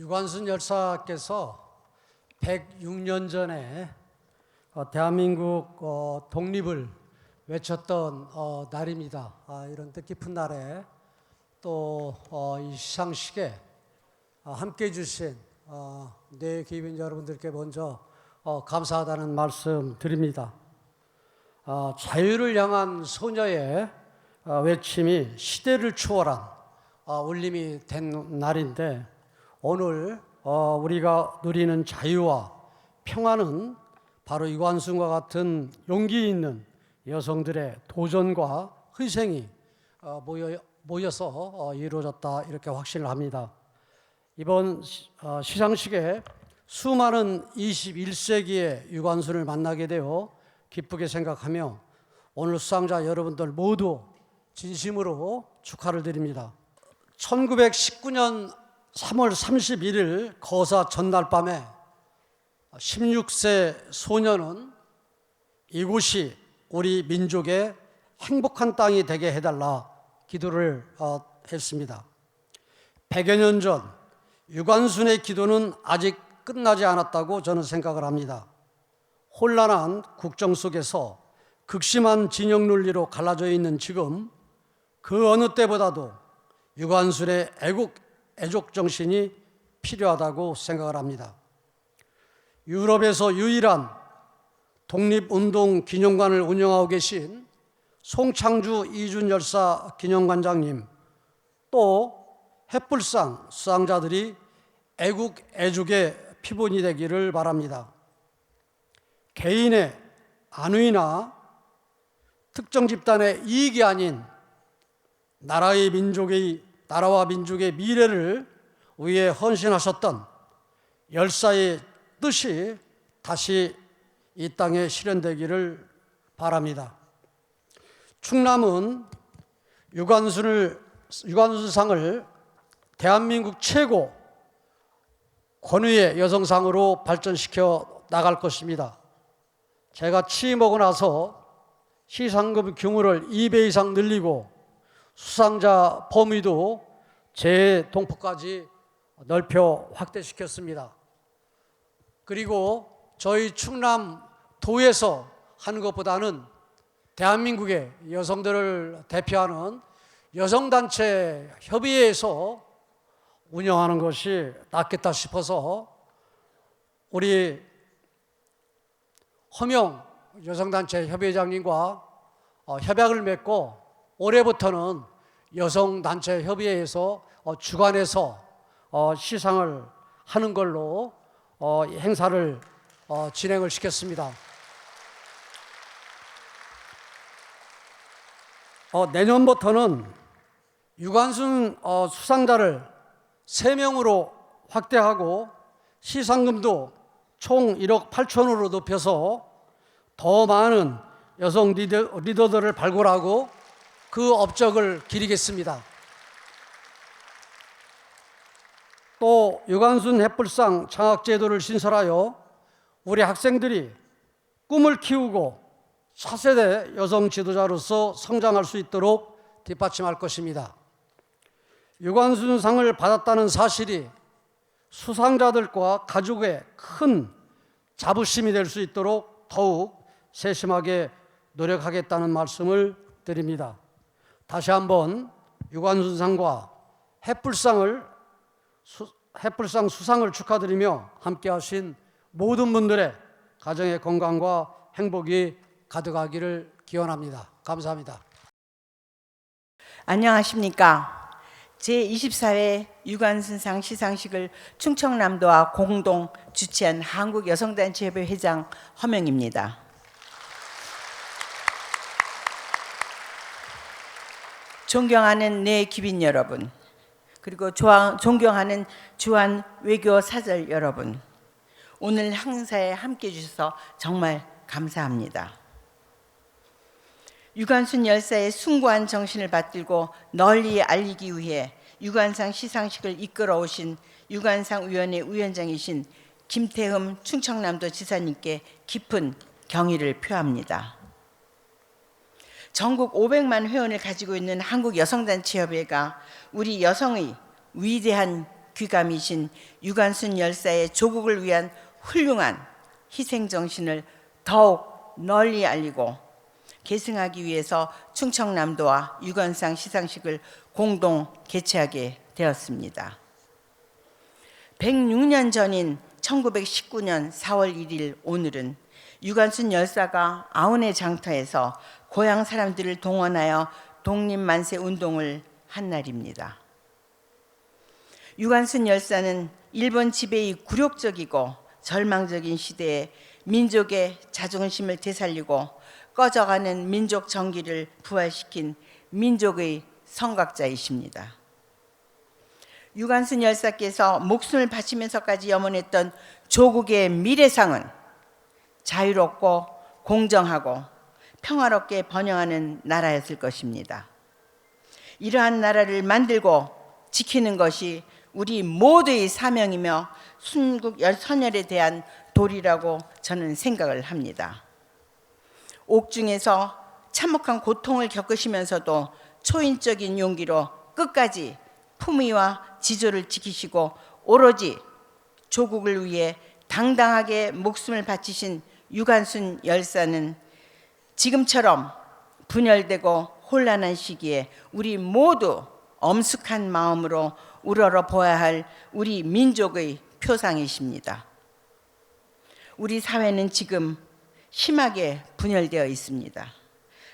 유관순 열사께서 106년 전에 대한민국 독립을 외쳤던 날입니다. 이런 뜻깊은 날에 또 이 시상식에 함께해 주신 내 기빈 여러분들께 먼저 감사하다는 말씀 드립니다. 자유를 향한 소녀의 외침이 시대를 초월한 울림이 된 날인데, 오늘 우리가 누리는 자유와 평화는 바로 유관순과 같은 용기 있는 여성들의 도전과 희생이 모여서 이루어졌다, 이렇게 확신을 합니다. 이번 시상식에 수많은 21세기의 유관순을 만나게 되어 기쁘게 생각하며 오늘 수상자 여러분들 모두 진심으로 축하를 드립니다. 1919년 3월 31일 거사 전날 밤에 16세 소녀는 이곳이 우리 민족의 행복한 땅이 되게 해달라 기도를 했습니다. 100여 년 전 유관순의 기도는 아직 끝나지 않았다고 저는 생각을 합니다. 혼란한 국정 속에서 극심한 진영 논리로 갈라져 있는 지금, 그 어느 때보다도 유관순의 애국 정신이 필요하다고 생각을 합니다. 유럽에서 유일한 독립운동 기념관을 운영하고 계신 송창주 이준 열사 기념관장님, 또 햇불상 수상자들이 애국의 피본이 되기를 바랍니다. 개인의 안위나 특정 집단의 이익이 아닌 나라와 민족의 미래를 위해 헌신하셨던 열사의 뜻이 다시 이 땅에 실현되기를 바랍니다. 충남은 유관순상을 대한민국 최고 권위의 여성상으로 발전시켜 나갈 것입니다. 제가 취임하고 나서 시상금 규모를 2배 이상 늘리고 수상자 범위도 재동포까지 넓혀 확대시켰습니다. 그리고 저희 충남도에서 하는 것보다는 대한민국의 여성들을 대표하는 여성단체 협의회에서 운영하는 것이 낫겠다 싶어서 우리 허명 여성단체 협의회장님과 협약을 맺고 올해부터는 여성단체 협의회에서 주관해서 시상을 하는 걸로 행사를 진행을 시켰습니다. 내년부터는 유관순 수상자를 3명으로 확대하고 시상금도 총 1억 8천으로 높여서 더 많은 여성 리더들을 발굴하고 그 업적을 기리겠습니다. 또 유관순 햇불상 장학제도를 신설하여 우리 학생들이 꿈을 키우고 차세대 여성 지도자로서 성장할 수 있도록 뒷받침할 것입니다. 유관순상을 받았다는 사실이 수상자들과 가족의 큰 자부심이 될 수 있도록 더욱 세심하게 노력하겠다는 말씀을 드립니다. 다시 한번 유관순상과 햇불상 수상을 축하드리며 함께하신 모든 분들의 가정의 건강과 행복이 가득하기를 기원합니다. 감사합니다. 안녕하십니까. 제24회 유관순상 시상식을 충청남도와 공동 주최한 한국여성단체협회 회장 허명입니다. 존경하는 내 귀빈 여러분, 그리고 존경하는 주한 외교사절 여러분, 오늘 행사에 함께해 주셔서 정말 감사합니다. 유관순 열사의 숭고한 정신을 받들고 널리 알리기 위해 유관상 시상식을 이끌어 오신 유관상위원회 위원장이신 김태흠 충청남도 지사님께 깊은 경의를 표합니다. 전국 500만 회원을 가지고 있는 한국여성단체협회가 우리 여성의 위대한 귀감이신 유관순 열사의 조국을 위한 훌륭한 희생 정신을 더욱 널리 알리고 계승하기 위해서 충청남도와 유관상 시상식을 공동 개최하게 되었습니다. 106년 전인 1919년 4월 1일 오늘은 유관순 열사가 아운의 장터에서 고향 사람들을 동원하여 독립만세 운동을 한 날입니다. 유관순 열사는 일본 지배의 굴욕적이고 절망적인 시대에 민족의 자존심을 되살리고 꺼져가는 민족 정기를 부활시킨 민족의 성각자이십니다. 유관순 열사께서 목숨을 바치면서까지 염원했던 조국의 미래상은 자유롭고 공정하고 평화롭게 번영하는 나라였을 것입니다. 이러한 나라를 만들고 지키는 것이 우리 모두의 사명이며 순국 선열에 대한 도리라고 저는 생각을 합니다. 옥중에서 참혹한 고통을 겪으시면서도 초인적인 용기로 끝까지 품위와 지조를 지키시고 오로지 조국을 위해 당당하게 목숨을 바치신 유관순 열사는 지금처럼 분열되고 혼란한 시기에 우리 모두 엄숙한 마음으로 우러러 보아야 할 우리 민족의 표상이십니다. 우리 사회는 지금 심하게 분열되어 있습니다.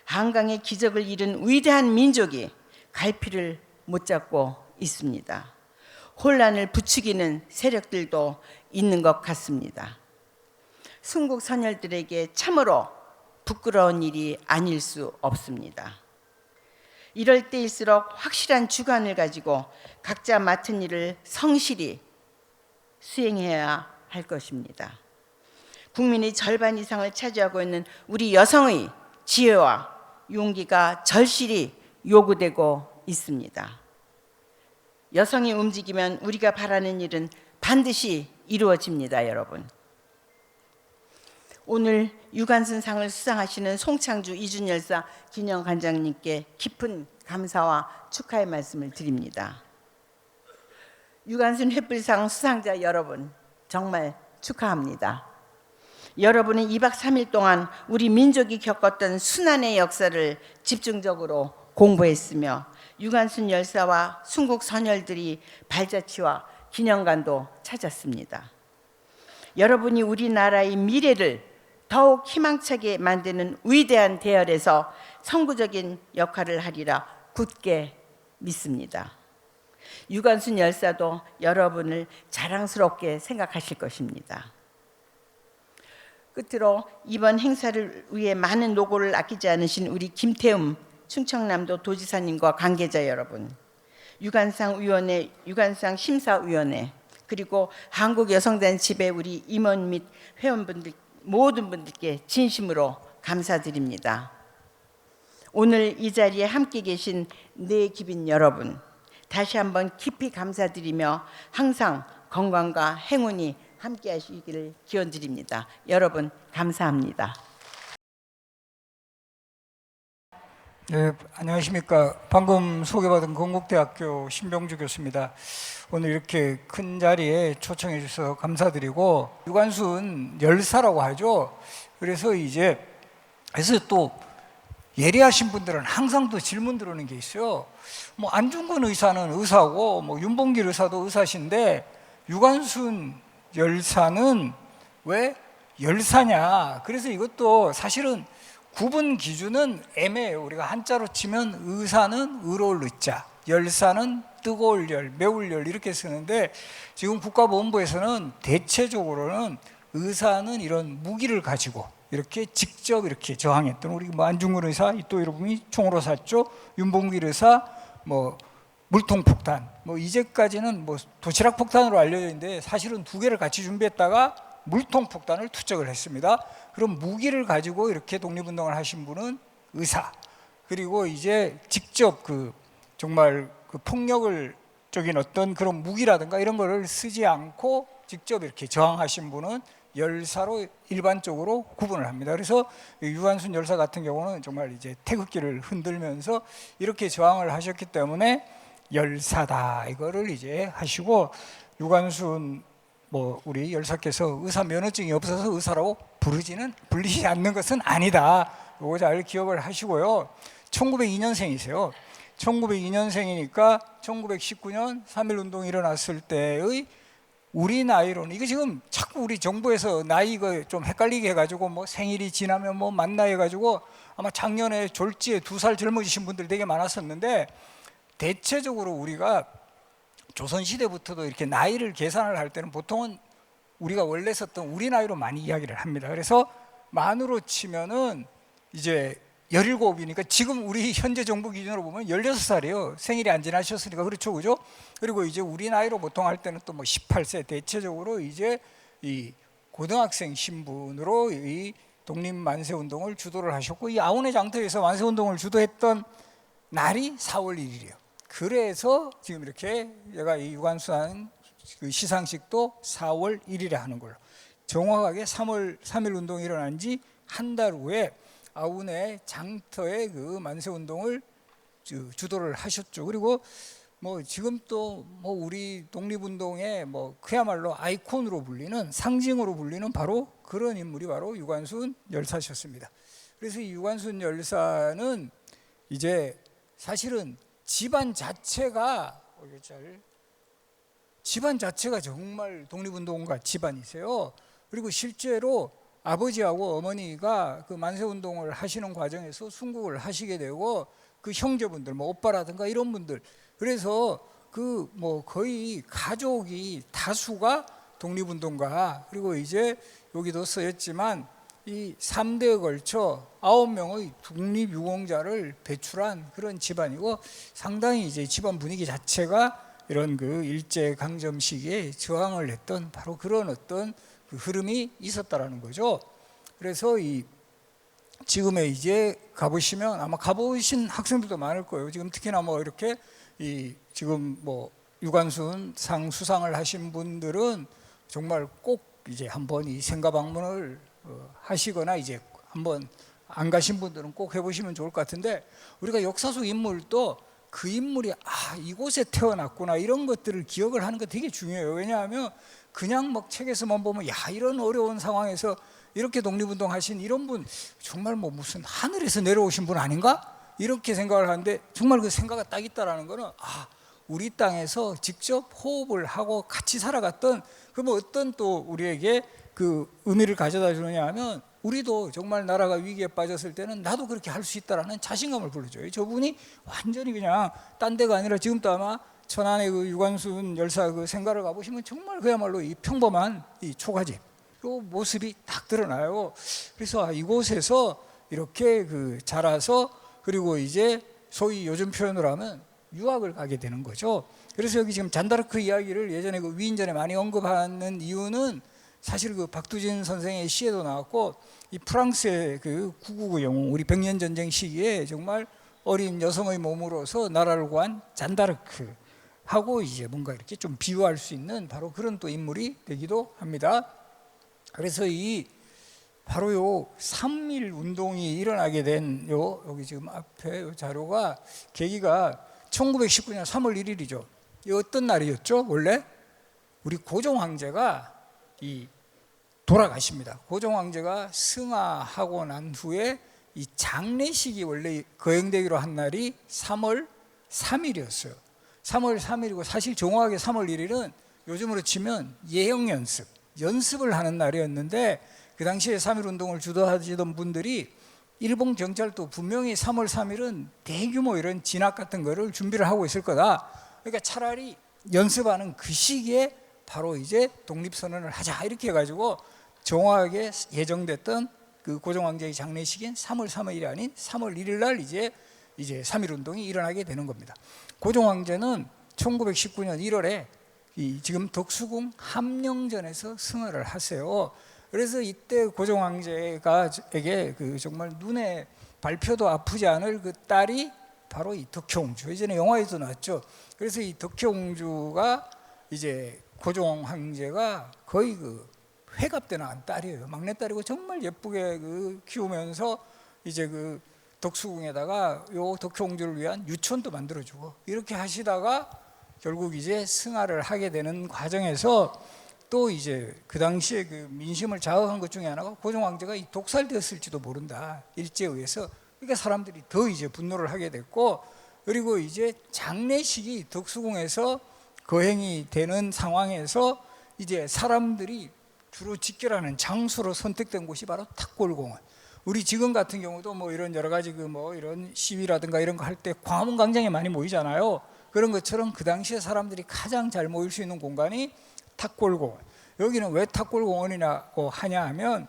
한강의 기적을 이룬 위대한 민족이 갈피를 못 잡고 있습니다. 혼란을 부추기는 세력들도 있는 것 같습니다. 순국 선열들에게 참으로 부끄러운 일이 아닐 수 없습니다. 이럴 때일수록 확실한 주관을 가지고 각자 맡은 일을 성실히 수행해야 할 것입니다. 국민의 절반 이상을 차지하고 있는 우리 여성의 지혜와 용기가 절실히 요구되고 있습니다. 여성이 움직이면 우리가 바라는 일은 반드시 이루어집니다, 여러분. 오늘 유관순상을 수상하시는 송창주 이준열사 기념관장님께 깊은 감사와 축하의 말씀을 드립니다. 유관순 횃불상 수상자 여러분, 정말 축하합니다. 여러분은 2박 3일 동안 우리 민족이 겪었던 순환의 역사를 집중적으로 공부했으며 유관순 열사와 순국 선열들이 발자취와 기념관도 찾았습니다. 여러분이 우리나라의 미래를 더욱 희망차게 만드는 위대한 대열에서 선구적인 역할을 하리라 굳게 믿습니다. 유관순 열사도 여러분을 자랑스럽게 생각하실 것입니다. 끝으로 이번 행사를 위해 많은 노고를 아끼지 않으신 우리 김태흠 충청남도 도지사님과 관계자 여러분, 유관상위원회, 유관상 심사위원회, 그리고 한국여성단 집의 우리 임원 및 회원분들 모든 분들께 진심으로 감사드립니다. 오늘 이 자리에 함께 계신 내 기빈 여러분, 다시 한번 깊이 감사드리며 항상 건강과 행운이 함께 하시기를 기원드립니다. 여러분 감사합니다. 네, 안녕하십니까. 방금 소개받은 건국대학교 신병주 교수입니다. 오늘 이렇게 큰 자리에 초청해 주셔서 감사드리고, 유관순 열사라고 하죠. 그래서 또 예리하신 분들은 항상 또 질문 들어오는 게 있어요. 뭐 안중근 의사는 의사고, 뭐 윤봉길 의사도 의사신데 유관순 열사는 왜 열사냐? 그래서 이것도 사실은 구분 기준은 애매해요. 우리가 한자로 치면 의사는 의로울 의자, 열사는 뜨거울 열, 매울 열 이렇게 쓰는데, 지금 국가보훈부에서는 대체적으로는 의사는 이런 무기를 가지고 이렇게 직접 이렇게 저항했던, 우리 뭐 안중근 의사, 또 여러분이 총으로 쐈죠. 윤봉길 의사, 뭐 물통 폭탄, 뭐 이제까지는 뭐 도시락 폭탄으로 알려져 있는데 사실은 두 개를 같이 준비했다가 물통 폭탄을 투척을 했습니다. 그럼 무기를 가지고 이렇게 독립운동을 하신 분은 의사, 그리고 이제 직접 정말 폭력을 적인 어떤 그런 무기라든가 이런 거를 쓰지 않고 직접 이렇게 저항하신 분은 열사로 일반적으로 구분을 합니다. 그래서 유관순 열사 같은 경우는 정말 이제 태극기를 흔들면서 이렇게 저항을 하셨기 때문에 열사다 이거를 이제 하시고, 유관순 뭐 우리 열사께서 의사 면허증이 없어서 의사라고 불리지 않는 것은 아니다. 이거 잘 기억을 하시고요. 1902년생이세요. 1902년생이니까 1919년 3.1운동이 일어났을 때의 우리 나이로는, 이거 지금 자꾸 우리 정부에서 나이 이거 좀 헷갈리게 해가지고 뭐 생일이 지나면 뭐 만나 해가지고 아마 작년에 졸지에 2살 젊어지신 분들 되게 많았었는데, 대체적으로 우리가 조선시대부터도 이렇게 나이를 계산을 할 때는 보통은 우리가 원래 썼던 우리 나이로 많이 이야기를 합니다. 그래서 만으로 치면은 이제 17이니까 지금 우리 현재 정부 기준으로 보면 16살이에요. 생일이 안 지나셨으니까. 그렇죠, 그죠? 그리고 이제 우리 나이로 보통 할 때는 또 뭐 18세, 대체적으로 이제 이 고등학생 신분으로 이 독립 만세 운동을 주도를 하셨고, 이 아우네 장터에서 만세 운동을 주도했던 날이 4월 1일이에요. 그래서 지금 이렇게 제가 이 유관순 그 시상식도 4월 1일에 하는 걸로, 정확하게 3월 3일 운동이 일어난 지 한 달 후에 아우네 장터의 그 만세 운동을 주도를 하셨죠. 그리고 뭐 지금 또 뭐 우리 독립운동의 뭐 그야말로 아이콘으로 불리는, 상징으로 불리는 바로 그런 인물이 바로 유관순 열사셨습니다. 그래서 이 유관순 열사는 이제 사실은 집안 자체가 정말 독립운동가 집안이세요. 그리고 실제로 아버지하고 어머니가 그 만세운동을 하시는 과정에서 순국을 하시게 되고, 그 형제분들, 뭐 오빠라든가 이런 분들, 그래서 그 뭐 거의 가족이 다수가 독립운동가, 그리고 이제 여기도 쓰였지만 이 3대에 걸쳐 9명의 독립유공자를 배출한 그런 집안이고, 상당히 이제 집안 분위기 자체가 이런 그 일제강점 시기에 저항을 했던 바로 그런 어떤 그 흐름이 있었다라는 거죠. 그래서 이 지금에 이제 가보시면 아마 가보신 학생들도 많을 거예요. 지금 특히나 뭐 이렇게 이 지금 뭐 유관순 상 수상을 하신 분들은 정말 꼭 이제 한번 이 생가 방문을 하시거나, 이제 한번 안 가신 분들은 꼭 해보시면 좋을 것 같은데, 우리가 역사 속 인물도 그 인물이 이곳에 태어났구나 이런 것들을 기억을 하는 거 되게 중요해요. 왜냐하면 그냥 막 책에서만 보면 이런 어려운 상황에서 이렇게 독립운동 하신 이런 분 정말 뭐 무슨 하늘에서 내려오신 분 아닌가? 이렇게 생각을 하는데, 정말 그 생각이 딱 있다라는 거는 우리 땅에서 직접 호흡을 하고 같이 살아갔던, 그러면 어떤 또 우리에게 그 의미를 가져다 주느냐 하면, 우리도 정말 나라가 위기에 빠졌을 때는 나도 그렇게 할 수 있다라는 자신감을 불러줘요. 저분이 완전히 그냥 딴 데가 아니라, 지금도 아마 천안의 그 유관순 열사 그 생가를 가보시면 정말 그야말로 이 평범한 이 초가집 그 모습이 딱 드러나요. 그래서 이곳에서 이렇게 그 자라서, 그리고 이제 소위 요즘 표현으로 하면 유학을 가게 되는 거죠. 그래서 여기 지금 잔다르크 이야기를 예전에 그 위인전에 많이 언급하는 이유는, 사실 그 박두진 선생의 시에도 나왔고, 이 프랑스의 그 999 영웅, 우리 백년 전쟁 시기에 정말 어린 여성의 몸으로서 나라를 구한 잔다르크 하고 이제 뭔가 이렇게 좀 비유할 수 있는 바로 그런 또 인물이 되기도 합니다. 그래서 이 바로 요 3.1 운동이 일어나게 된 여기 지금 앞에 요 자료가 계기가 1919년 3월 1일이죠. 이 어떤 날이었죠? 원래 우리 고종 황제가 이 돌아가십니다. 고종 황제가 승하하고 난 후에 이 장례식이 원래 거행되기로 한 날이 3월 3일이었어요. 3월 3일이고, 사실 정확하게 3월 1일은 요즘으로 치면 예형 연습을 하는 날이었는데, 그 당시에 3.1 운동을 주도하시던 분들이 일본 경찰도 분명히 3월 3일은 대규모 이런 진압 같은 거를 준비를 하고 있을 거다. 그러니까 차라리 연습하는 그 시기에 바로 이제 독립선언을 하자 이렇게 해가지고 정확하게 예정됐던 그 고종 황제의 장례식인 3월 3일이 아닌 3월 1일 날 이제 3.1 운동이 일어나게 되는 겁니다. 고종 황제는 1919년 1월에 이 지금 덕수궁 함령전에서 승하를 하세요. 그래서 이때 고종 황제가에게 그 정말 눈에 발표도 아프지 않을 그 딸이 바로 이 덕혜옹주, 예전에 영화에도 나왔죠. 그래서 이 덕혜옹주가 이제 고종 황제가 거의 그 회갑 때 낳은 딸이에요. 막내딸이고 정말 예쁘게 그 키우면서 이제 그 덕수궁에다가 요 덕효공주를 위한 유촌도 만들어주고 이렇게 하시다가 결국 이제 승하를 하게 되는 과정에서 또 이제 그 당시에 그 민심을 자극한 것 중에 하나가 고종 황제가 이 독살되었을지도 모른다 일제에 의해서. 그러니까 사람들이 더 이제 분노를 하게 됐고, 그리고 이제 장례식이 덕수궁에서 거행이 되는 상황에서 이제 사람들이 주로 직결하는 장소로 선택된 곳이 바로 탑골공원. 우리 지금 같은 경우도 뭐 이런 여러 가지 그 뭐 이런 시위라든가 이런 거 할 때 광화문 광장에 많이 모이잖아요. 그런 것처럼 그 당시에 사람들이 가장 잘 모일 수 있는 공간이 탑골공원. 여기는 왜 탑골공원이라고 하냐 하면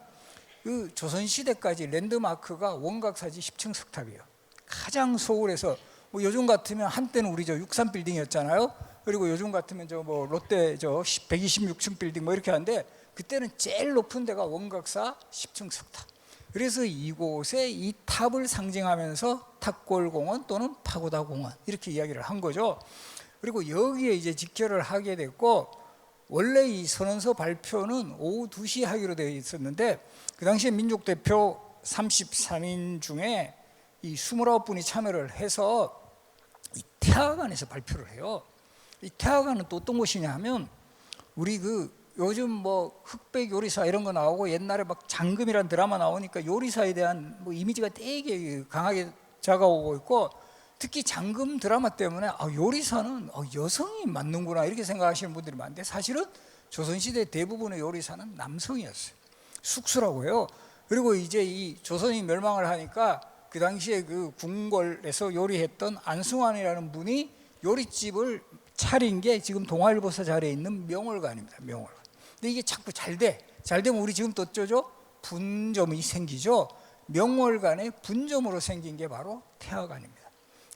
그 조선시대까지 랜드마크가 원각사지 10층 석탑이에요. 가장 서울에서 뭐 요즘 같으면 한때는 우리 저 63 빌딩이었잖아요. 그리고 요즘 같으면 저 뭐 롯데 저 126층 빌딩 뭐 이렇게 하는데 그때는 제일 높은 데가 원각사 10층 석탑. 그래서 이곳에 이 탑을 상징하면서 탑골공원 또는 파고다공원 이렇게 이야기를 한 거죠. 그리고 여기에 이제 직결을 하게 됐고, 원래 이 선언서 발표는 오후 2시 하기로 되어 있었는데 그 당시에 민족 대표 33인 중에 이 29분이 참여를 해서 이 태화관에서 발표를 해요. 이 태화관은 또 어떤 곳이냐 하면 우리 그 요즘 뭐 흑백 요리사 이런 거 나오고 옛날에 막 장금이란 드라마 나오니까 요리사에 대한 뭐 이미지가 되게 강하게 작아오고 있고, 특히 장금 드라마 때문에 요리사는 여성이 맞는구나 이렇게 생각하시는 분들이 많은데 사실은 조선시대 대부분의 요리사는 남성이었어요. 숙수라고 해요. 그리고 이제 이 조선이 멸망을 하니까 그 당시에 그 궁궐에서 요리했던 안승환이라는 분이 요리집을 차린 게 지금 동아일보사 자리에 있는 명월관입니다. 명월관. 근데 이게 자꾸 잘 되면 우리 지금 또 어쩌죠? 분점이 생기죠. 명월관의 분점으로 생긴 게 바로 태화관입니다.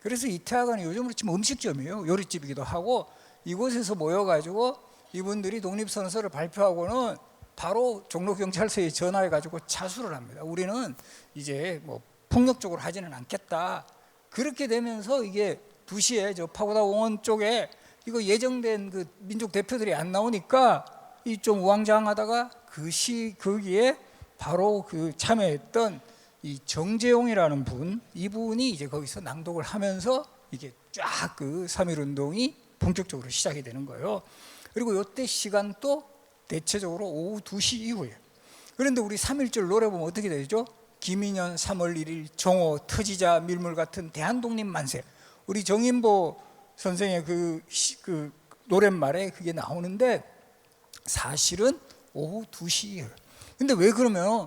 그래서 이 태화관이 요즘으로 치면 음식점이에요. 요리집이기도 하고, 이곳에서 모여가지고 이분들이 독립선언서를 발표하고는 바로 종로경찰서에 전화해가지고 자수를 합니다. 우리는 이제 뭐 폭력적으로 하지는 않겠다. 그렇게 되면서 이게 2시에 저 파고다공원 쪽에 이거 예정된 그 민족 대표들이 안 나오니까 이 좀 우왕좌왕하다가 거기에 바로 그 참여했던 이 정재용이라는 분, 이분이 이제 거기서 낭독을 하면서 이게 쫙 그 3.1 운동이 본격적으로 시작이 되는 거예요. 그리고 이때 시간도 대체적으로 오후 2시 이후에. 그런데 우리 3.1절 노래 보면 어떻게 되죠? 김인현 3월 1일 정오 터지자 밀물 같은 대한독립 만세. 우리 정인보 선생의 그 노랫말에 그게 나오는데 사실은 오후 2시 이후. 근데 왜 그러면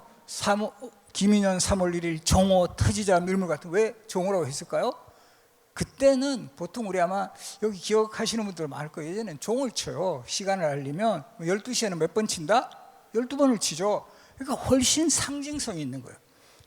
김인현 3월 1일 정오 터지자 밀물 같은 왜 정오라고 했을까요? 그때는 보통 우리 아마 여기 기억하시는 분들 많을 거예요. 예전엔 종을 쳐요. 시간을 알리면 12시에는 몇 번 친다? 12번을 치죠. 그러니까 훨씬 상징성이 있는 거예요.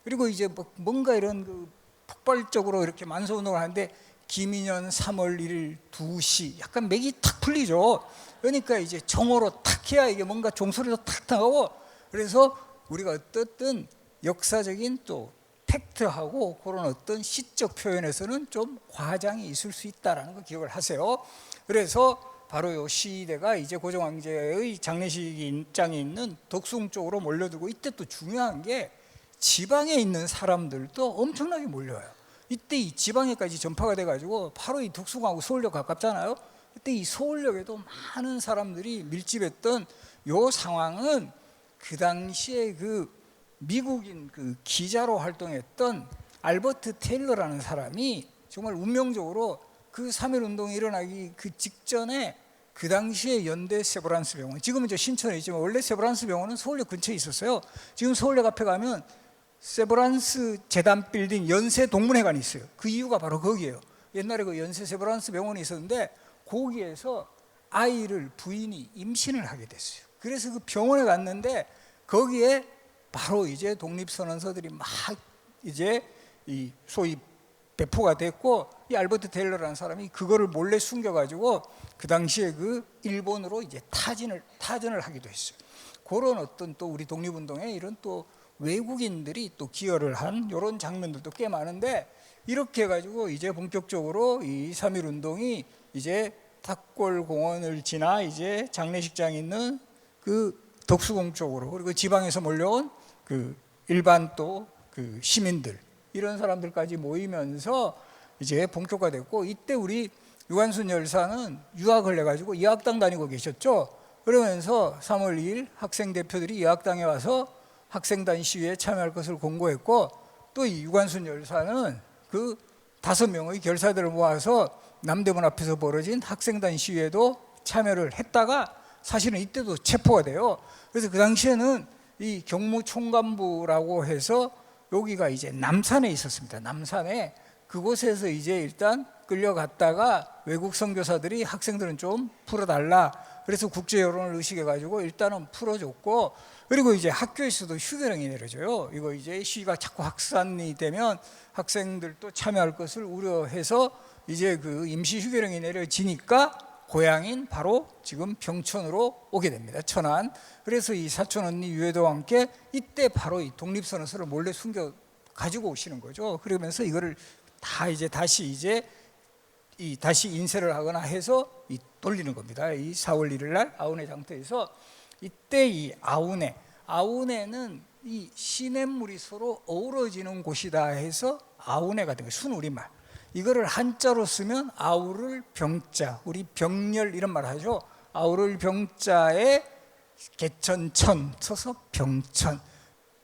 그리고 이제 뭔가 이런 그 폭발적으로 이렇게 만세운동을 하는데 김인현 3월 1일 2시 약간 맥이 탁 풀리죠. 그러니까 이제 정오로 탁 해야 이게 뭔가 종소리도 탁 나가고, 그래서 우리가 어떻든 역사적인 또 팩트하고 그런 어떤 시적 표현에서는 좀 과장이 있을 수 있다라는 거 기억을 하세요. 그래서 바로 이 시대가 이제 고종 황제의 장례식 입장이 있는 덕수궁 쪽으로 몰려들고, 이때 또 중요한 게 지방에 있는 사람들도 엄청나게 몰려요. 이때 이 지방에까지 전파가 돼가지고 바로 이 덕수궁하고 서울역 가깝잖아요. 그때 이 서울역에도 많은 사람들이 밀집했던 요 상황은 그 당시에 그 미국인 그 기자로 활동했던 알버트 테일러라는 사람이 정말 운명적으로 그 3.1 운동이 일어나기 그 직전에 그 당시에 연대 세브란스 병원, 지금은 저 신천에 있지만 원래 세브란스 병원은 서울역 근처에 있었어요. 지금 서울역 앞에 가면 세브란스 재단 빌딩 연세 동문회관이 있어요. 그 이유가 바로 거기에요. 옛날에 그 연세 세브란스 병원이 있었는데 거기에서 아이를 부인이 임신을 하게 됐어요. 그래서 그 병원에 갔는데 거기에 바로 이제 독립선언서들이 막 이제 이 소위 배포가 됐고, 이 알버트 테일러라는 사람이 그거를 몰래 숨겨가지고 그 당시에 그 일본으로 이제 타전을 하기도 했어요. 그런 어떤 또 우리 독립운동에 이런 또 외국인들이 또 기여를 한 이런 장면들도 꽤 많은데, 이렇게 해가지고 이제 본격적으로 이 3.1 운동이 이제 탑골공원을 지나 이제 장례식장이 있는 그 덕수궁 쪽으로, 그리고 지방에서 몰려온 그 일반 또 그 시민들, 이런 사람들까지 모이면서 이제 본격화됐고, 이때 우리 유관순 열사는 유학을 해가지고 이학당 다니고 계셨죠. 그러면서 3월 2일 학생 대표들이 이학당에 와서 학생단 시위에 참여할 것을 공고했고, 또 이 유관순 열사는 그 5명의 결사들을 모아서 남대문 앞에서 벌어진 학생단 시위에도 참여를 했다가 사실은 이때도 체포가 돼요. 그래서 그 당시에는 이 경무총감부라고 해서 여기가 이제 남산에 있었습니다. 남산에. 그곳에서 이제 일단 끌려갔다가 외국 선교사들이 학생들은 좀 풀어달라, 그래서 국제 여론을 의식해가지고 일단은 풀어줬고, 그리고 이제 학교에서도 휴교령이 내려져요. 이거 이제 시위가 자꾸 확산이 되면 학생들도 참여할 것을 우려해서 이제 그 임시 휴교령이 내려지니까 고향인 바로 지금 병천으로 오게 됩니다. 천안. 그래서 이 사촌 언니 유해도와 함께 이때 바로 이 독립선언서를 몰래 숨겨 가지고 오시는 거죠. 그러면서 이거를 다 이제 다시 인쇄를 하거나 해서 돌리는 겁니다. 이 4월 1일 날 아우네 장터에서. 이때 이 아우네는 이 시냇물이 서로 어우러지는 곳이다 해서 아우네가 된 거예요. 순우리말. 이거를 한자로 쓰면 아우를 병자, 우리 병렬 이런 말 하죠. 아우를 병자에 개천천 쳐서 병천.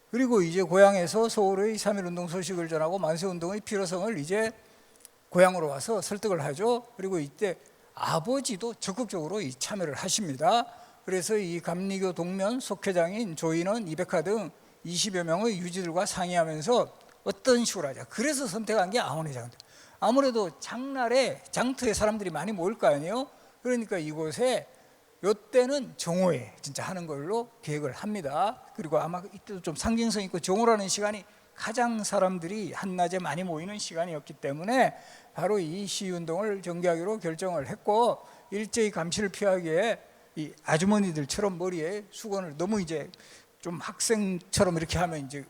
그리고 이제 고향에서 서울의 3.1운동 소식을 전하고 만세운동의 필요성을 이제 고향으로 와서 설득을 하죠. 그리고 이때 아버지도 적극적으로 참여를 하십니다. 그래서 이 감리교 동면 속회장인 조인원, 이백화 등 20여 명의 유지들과 상의하면서 어떤 식으로 하자. 그래서 선택한 게 아우네 장터. 아무래도 장날에 장터에 사람들이 많이 모일 거 아니에요. 그러니까 이곳에 이때는 정오에 진짜 하는 걸로 계획을 합니다. 그리고 아마 이때도 좀 상징성 있고 정오라는 시간이 가장 사람들이 한낮에 많이 모이는 시간이었기 때문에 바로 이 시위운동을 전개하기로 결정을 했고, 일제히 감시를 피하기 위해 이 아주머니들처럼 머리에 수건을 너무 이제 좀 학생처럼 이렇게 하면 이제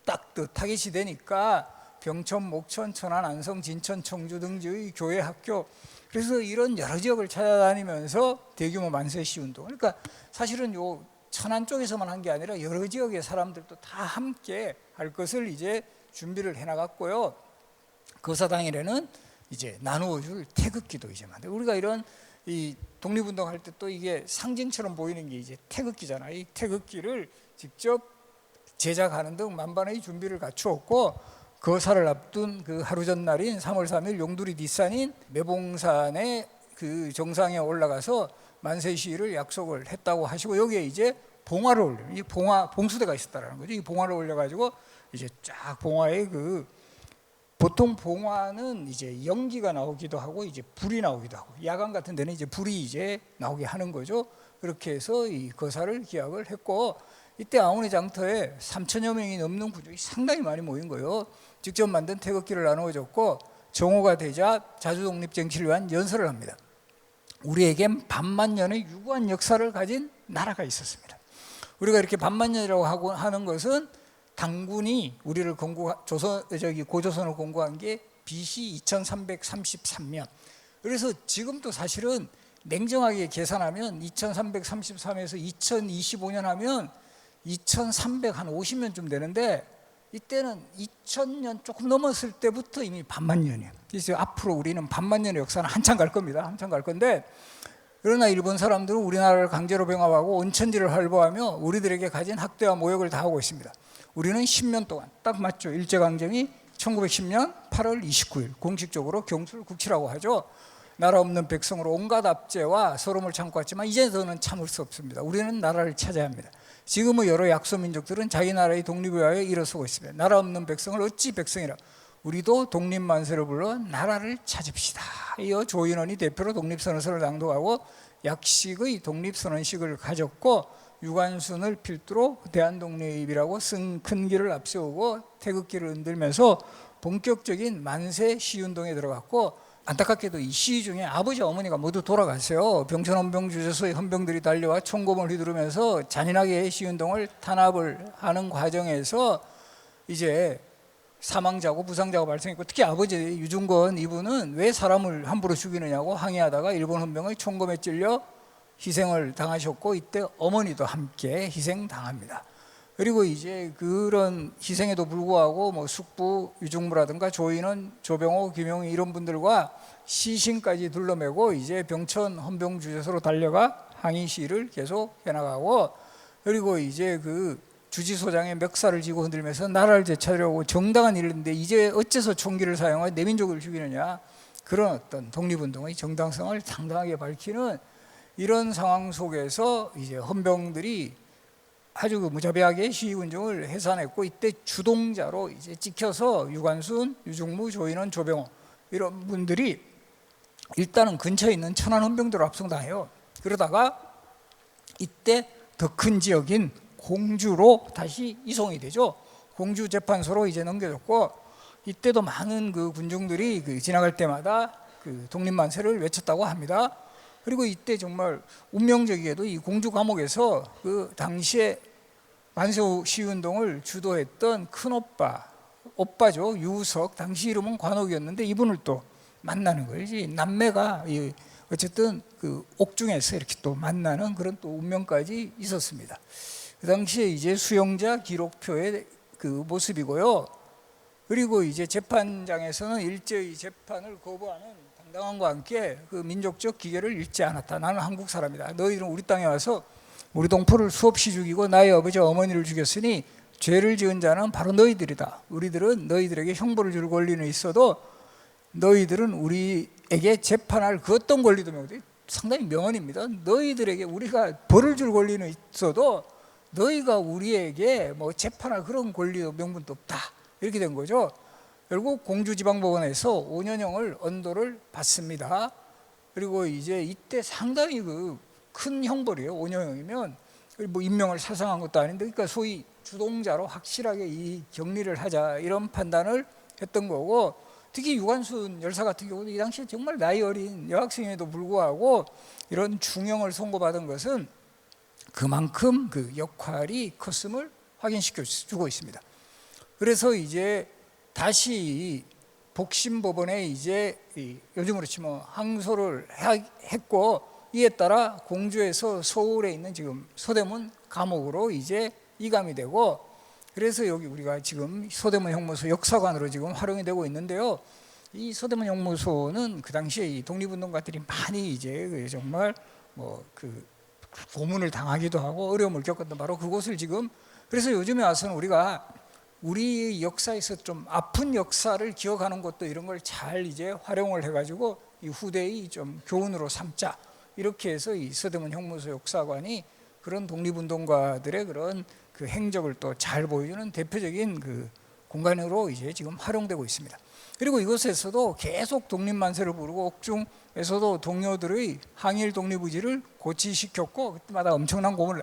딱 타깃이 되니까 병천, 목천, 천안, 안성, 진천, 청주 등지의 교회, 학교, 그래서 이런 여러 지역을 찾아다니면서 대규모 만세 시운동. 그러니까 사실은 요 천안 쪽에서만 한 게 아니라 여러 지역의 사람들도 다 함께 할 것을 이제 준비를 해나갔고요. 거사 당일에는 이제 나누어줄 태극기도 이제 만들고, 우리가 이런 이 독립운동 할 때 또 이게 상징처럼 보이는 게 이제 태극기잖아요. 이 태극기를 직접 제작하는 등 만반의 준비를 갖추었고, 거사를 앞둔 그 하루 전날인 3월 3일 용두리 뒷산인 매봉산의 그 정상에 올라가서 만세 시위를 약속을 했다고 하시고, 여기에 이제 봉화를 올려요. 이 봉수대가 있었다라는 거죠. 이 봉화를 올려가지고 이제 쫙 봉화에 보통 봉화는 이제 연기가 나오기도 하고 이제 불이 나오기도 하고, 야간 같은 데는 이제 불이 이제 나오게 하는 거죠. 그렇게 해서 이 거사를 기약을 했고, 이때 아우네 장터에 3천여 명이 넘는 군족이 상당히 많이 모인 거예요. 직접 만든 태극기를 나누어줬고, 정오가 되자 자주독립쟁취를 위한 연설을 합니다. 우리에겐 반만년의 유구한 역사를 가진 나라가 있었습니다. 우리가 이렇게 반만년이라고 하는 것은 당군이 우리를 고조선을 건국한 게 BC 2333년. 그래서 지금도 사실은 냉정하게 계산하면 2333에서 2025년 하면 2350년쯤 되는데, 이때는 2000년 조금 넘었을 때부터 이미 반만년이에요. 그래서 앞으로 우리는 반만년의 역사는 한참 갈 겁니다. 한참 갈 건데, 그러나 일본 사람들은 우리나라를 강제로 병합하고 온천지를 활보하며 우리들에게 가진 학대와 모욕을 다 하고 있습니다. 우리는 10년 동안, 딱 맞죠, 일제강점기 1910년 8월 29일 공식적으로 경술국치라고 하죠. 나라 없는 백성으로 온갖 압제와 서름을 참고 왔지만 이제 더는 참을 수 없습니다. 우리는 나라를 찾아야 합니다. 지금의 여러 약소민족들은 자기 나라의 독립을 위하여 일어서고 있습니다. 나라 없는 백성을 어찌 백성이라. 우리도 독립만세를 불러 나라를 찾읍시다. 이어 조인원이 대표로 독립선언서를 낭독하고 약식의 독립선언식을 가졌고, 유관순을 필두로 대한독립이라고 쓴 큰 길을 앞세우고 태극기를 흔들면서 본격적인 만세 시운동에 들어갔고, 안타깝게도 이 시위 중에 아버지 어머니가 모두 돌아갔어요. 병천 헌병주저소의 헌병들이 달려와 총검을 휘두르면서 잔인하게 시운동을 탄압을 하는 과정에서 이제 사망자고 부상자가 발생했고, 특히 아버지 유중건 이분은 왜 사람을 함부로 죽이느냐고 항의하다가 일본 헌병의 총검에 찔려 희생을 당하셨고, 이때 어머니도 함께 희생당합니다. 그리고 이제 그런 희생에도 불구하고 뭐 숙부 유중무라든가 조인은 조병호, 김용희 이런 분들과 시신까지 둘러매고 이제 병천 헌병주재소로 달려가 항의 시위를 계속 해나가고, 그리고 이제 그 주지소장의 멱살을 쥐고 흔들면서 나라를 되찾으려고 정당한 일인데 이제 어째서 총기를 사용해 내 민족을 죽이느냐, 그런 어떤 독립운동의 정당성을 당당하게 밝히는 이런 상황 속에서 이제 헌병들이 아주 무자비하게 시위운동을 해산했고, 이때 주동자로 이제 찍혀서 유관순, 유중무, 조인원, 조병호 이런 분들이 일단은 근처에 있는 천안 헌병대로 압송당해요. 그러다가 이때 더 큰 지역인 공주로 다시 이송이 되죠. 공주 재판소로 이제 넘겨졌고, 이때도 많은 그 군중들이 그 지나갈 때마다 그 독립만세를 외쳤다고 합니다. 그리고 이때 정말 운명적이게도 이 공주 감옥에서 그 당시에 만세 시위운동을 주도했던 오빠죠, 유우석, 당시 이름은 관옥이었는데 이분을 또 만나는 거예요. 이제 남매가 어쨌든 그 옥중에서 이렇게 또 만나는 그런 또 운명까지 있었습니다. 그 당시에 이제 수용자 기록표의 그 모습이고요. 그리고 이제 재판장에서는 일제의 재판을 거부하는 당당함과 함께 그 민족적 기계를 잃지 않았다. 나는 한국 사람이다. 너희들은 우리 땅에 와서 우리 동포를 수없이 죽이고 나의 아버지 어머니를 죽였으니 죄를 지은 자는 바로 너희들이다. 우리들은 너희들에게 형벌을 줄 권리는 있어도 너희들은 우리에게 재판할 그 어떤 권리도 없다. 상당히 명언입니다. 너희들에게 우리가 벌을 줄 권리는 있어도 너희가 우리에게 뭐 재판할 그런 권리도 명분도 없다. 이렇게 된 거죠. 결국 공주지방법원에서 5년형을 언도를 받습니다. 그리고 이제 이때 상당히 그 큰 형벌이에요. 5년형이면 뭐 인명을 살상한 것도 아닌데, 그러니까 소위 주동자로 확실하게 이 격리를 하자 이런 판단을 했던 거고, 특히 유관순 열사 같은 경우는 이 당시에 정말 나이 어린 여학생에도 불구하고 이런 중형을 선고받은 것은 그만큼 그 역할이 컸음을 확인시켜 주고 있습니다. 그래서 이제 다시 복심법원에 이제 요즘으로 치면 항소를 했고, 이에 따라 공주에서 서울에 있는 지금 서대문 감옥으로 이제 이감이 되고, 그래서 여기 우리가 지금 서대문 형무소 역사관으로 지금 활용이 되고 있는데요. 이 서대문 형무소는 그 당시에 이 독립운동가들이 많이 이제 정말 뭐 그 고문을 당하기도 하고 어려움을 겪었던 바로 그곳을 지금, 그래서 요즘에 와서는 우리가 우리 역사에서 좀 아픈 역사를 기억하는 것도 이런 걸 잘 이제 활용을 해가지고 이 후대의 좀 교훈으로 삼자, 이렇게 해서 이 서대문 형무소 역사관이 그런 독립운동가들의 그런 그 행적을 또 잘 보여주는 대표적인 그 공간으로 이제 지금 활용되고 있습니다. 그리고 이곳에서도 계속 독립만세를 부르고 옥중에서도 동료들의 항일 독립 의지를 고취시켰고, 그때마다 엄청난 고문을,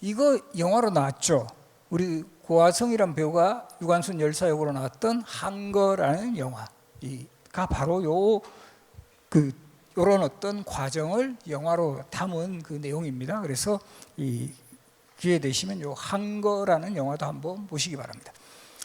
이거 영화로 나왔죠. 우리 고화성이란 배우가 유관순 열사 역으로 나왔던 한거라는 영화가 바로 요런 어떤 과정을 영화로 담은 그 내용입니다. 그래서 이 기회 되시면 요 한거라는 영화도 한번 보시기 바랍니다.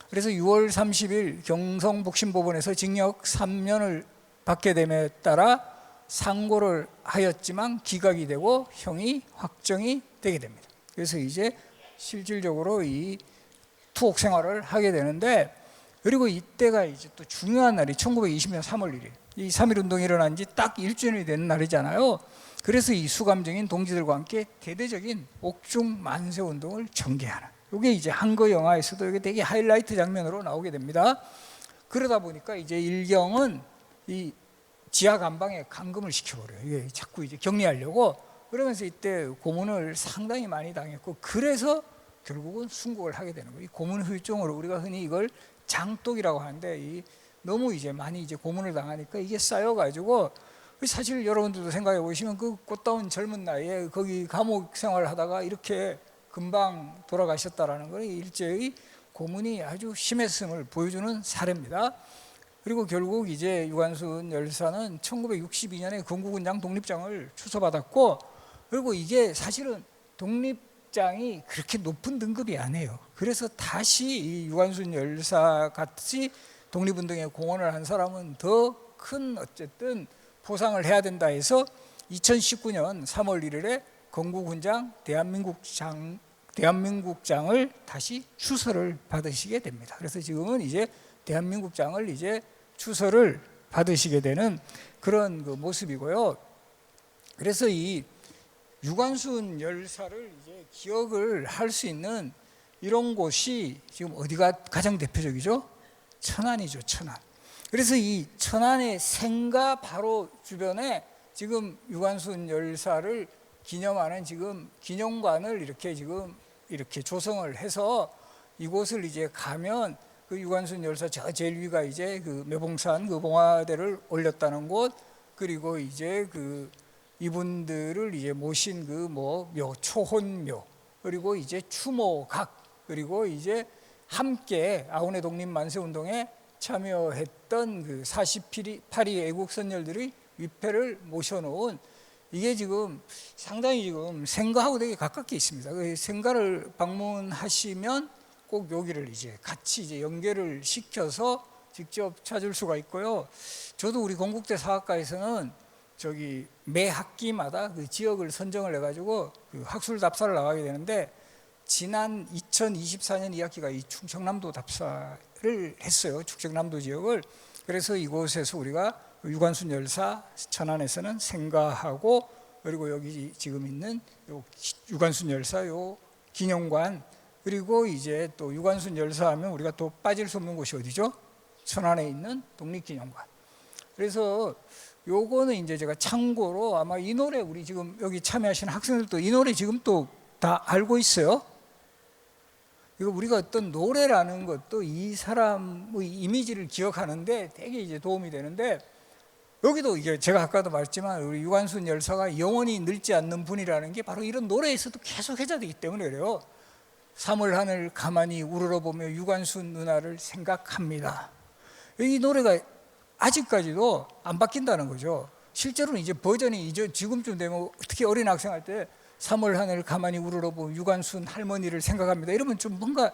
그래서 6월 30일 경성복심법원에서 징역 3년을 받게 됨에 따라 상고를 하였지만 기각이 되고 형이 확정이 되게 됩니다. 그래서 이제 실질적으로 이 투옥 생활을 하게 되는데, 그리고 이때가 이제 또 중요한 날이 1920년 3월 1일, 이 3.1 운동이 일어난 지 딱 1주년이 되는 날이잖아요. 그래서 이 수감중인 동지들과 함께 대대적인 옥중 만세 운동을 전개하는, 이게 이제 한거 영화에서도 이게 되게 하이라이트 장면으로 나오게 됩니다. 그러다 보니까 이제 일경은 이 지하 감방에 감금을 시켜버려요. 이게 자꾸 이제 격리하려고. 그러면서 이때 고문을 상당히 많이 당했고, 그래서 결국은 순국을 하게 되는 거예요. 이 고문 후유증으로 우리가 흔히 이걸 장독이라고 하는데, 이 너무 이제 많이 이제 고문을 당하니까 이게 쌓여가지고, 사실 여러분들도 생각해 보시면 그 꽃다운 젊은 나이에 거기 감옥 생활을 하다가 이렇게 금방 돌아가셨다라는 건 일제의 고문이 아주 심했음을 보여주는 사례입니다. 그리고 결국 이제 유관순 열사는 1962년에 건국훈장 독립장을 추서받았고, 그리고 이게 사실은 독립장이 그렇게 높은 등급이 아니에요. 그래서 다시 이 유관순 열사 같이 독립운동에 공헌을 한 사람은 더 큰 어쨌든 포상을 해야 된다 해서 2019년 3월 1일에 건국훈장 대한민국 대한민국장을 다시 추서를 받으시게 됩니다. 그래서 지금은 이제 대한민국장을 이제 추서를 받으시게 되는 그런 그 모습이고요. 그래서 이 유관순 열사를 이제 기억을 할 수 있는 이런 곳이 지금 어디가 가장 대표적이죠? 천안이죠, 천안. 그래서 이 천안의 생가 바로 주변에 지금 유관순 열사를 기념하는 지금 기념관을 이렇게 지금 이렇게 조성을 해서 이곳을 이제 가면 그 유관순 열사 저 제일 위가 이제 그 매봉산 그 봉화대를 올렸다는 곳, 그리고 이제 그 이분들을 이제 모신 그 뭐 묘 초혼묘, 그리고 이제 추모각, 그리고 이제 함께 아우네 독립 만세 운동에 참여했던 그 48위 애국 선열들이 위패를 모셔놓은 이게 지금 상당히 지금 생가하고 되게 가깝게 있습니다. 그 생가를 방문하시면 꼭 여기를 이제 같이 이제 연결을 시켜서 직접 찾을 수가 있고요. 저도 우리 건국대 사학과에서는 저기 매 학기마다 그 지역을 선정을 해가지고 그 학술 답사를 나가게 되는데 지난 2024년 2학기가 이 충청남도 답사를 했어요. 충청남도 지역을. 그래서 이곳에서 우리가 유관순 열사 천안에서는 생가하고, 그리고 여기 지금 있는 요 유관순 열사 요 기념관, 그리고 이제 또 유관순 열사 하면 우리가 또 빠질 수 없는 곳이 어디죠? 천안에 있는 독립기념관. 그래서 요거는 이제 제가 참고로 아마 이 노래 우리 지금 여기 참여하시는 학생들도 이 노래 지금 또 다 알고 있어요. 이거 우리가 어떤 노래라는 것도 이 사람의 이미지를 기억하는데 되게 이제 도움이 되는데, 여기도 이게 제가 아까도 말했지만 우리 유관순 열사가 영원히 늙지 않는 분이라는 게 바로 이런 노래에서도 계속 회자되기 때문에 그래요. 3월 하늘 가만히 우러러보며 유관순 누나를 생각합니다. 이 노래가 아직까지도 안 바뀐다는 거죠. 실제로는 이제 버전이 이제 지금쯤 되면 특히 어린 학생 할 때 3월 하늘 가만히 우러러보며 유관순 할머니를 생각합니다. 이러면 좀 뭔가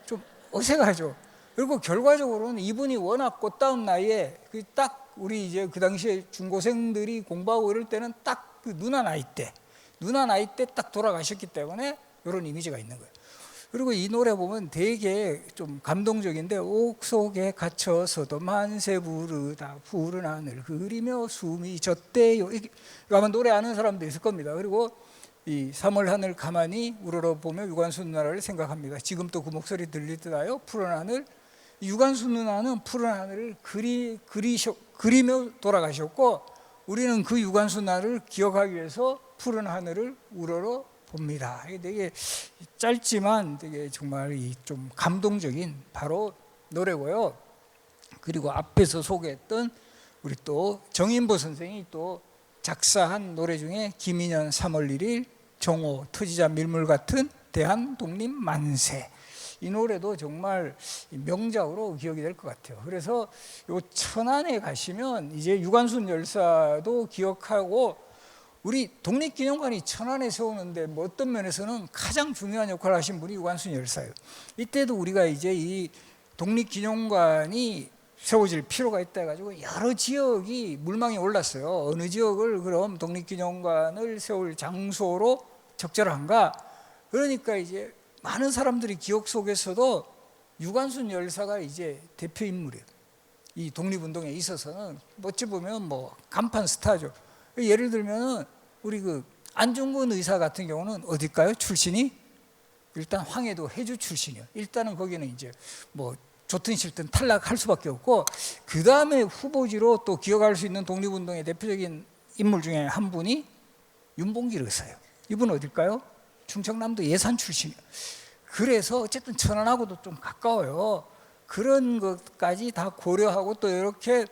좀 어색하죠. 그리고 결과적으로는 이분이 워낙 꽃다운 나이에 그 딱 우리 이제 그 당시에 중고생들이 공부하고 이럴 때는 딱 그 누나 나이 때 딱 돌아가셨기 때문에 이런 이미지가 있는 거예요. 그리고 이 노래 보면 되게 좀 감동적인데, 옥 속에 갇혀서도 만세 부르다 푸른 하늘 그리며 숨이 젖대요. 이거 아마 노래 아는 사람도 있을 겁니다. 그리고 이 3월 하늘 가만히 우러러보며 유관순 누나를 생각합니다. 지금 또 그 목소리 들리더라요. 푸른 하늘. 유관순 누나는 푸른 하늘을 그리며 돌아가셨고, 우리는 그 유관순 누나를 기억하기 위해서 푸른 하늘을 우러러 봅니다. 이게 되게 짧지만 되게 정말 좀 감동적인 바로 노래고요. 그리고 앞에서 소개했던 우리 또 정인보 선생이 또 작사한 노래 중에 김인현 3월 1일, 정호 터지자 밀물 같은 대한 독립 만세, 이 노래도 정말 명작으로 기억이 될 것 같아요. 그래서 요 천안에 가시면 이제 유관순 열사도 기억하고, 우리 독립기념관이 천안에 세우는데 뭐 어떤 면에서는 가장 중요한 역할을 하신 분이 유관순 열사예요. 이때도 우리가 이제 이 독립기념관이 세워질 필요가 있다 해가지고 여러 지역이 물망에 올랐어요. 어느 지역을 그럼 독립기념관을 세울 장소로 적절한가? 그러니까 이제 많은 사람들이 기억 속에서도 유관순 열사가 이제 대표 인물이에요. 이 독립운동에 있어서는 어찌 보면 뭐 간판 스타죠. 예를 들면 우리 그 안중근 의사 같은 경우는 어딜까요? 출신이 일단 황해도 해주 출신이에요. 일단은 거기는 이제 뭐 좋든 싫든 탈락할 수밖에 없고, 그 다음에 후보지로 또 기억할 수 있는 독립운동의 대표적인 인물 중에 한 분이 윤봉길 의사예요. 이분 어딜까요? 충청남도 예산 출신이에요. 그래서 어쨌든 천안하고도 좀 가까워요. 그런 것까지 다 고려하고 또 이렇게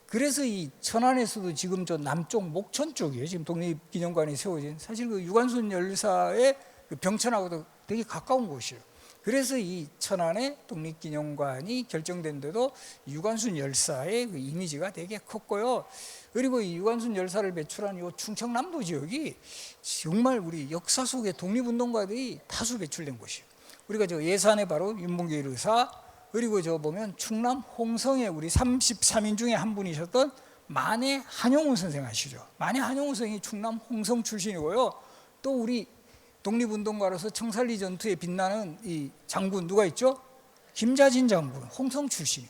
그래서 이 천안에서도 지금 저 남쪽 목천 쪽이에요. 지금 독립기념관이 세워진, 사실 그 유관순 열사의 그 병천하고도 되게 가까운 곳이에요. 그래서 이 천안의 독립기념관이 결정된데도 유관순 열사의 그 이미지가 되게 컸고요. 그리고 이 유관순 열사를 배출한 이 충청남도 지역이 정말 우리 역사 속에 독립운동가들이 다수 배출된 곳이에요. 우리가 저 예산에 바로 윤봉길 의사, 그리고 저 보면 충남 홍성에 우리 33인 중에 한 분이셨던 만해 한용운 선생 아시죠? 만해 한용운 선생이 충남 홍성 출신이고요. 또 우리 독립운동가로서 청산리 전투에 빛나는 이 장군 누가 있죠? 김자진 장군, 홍성 출신.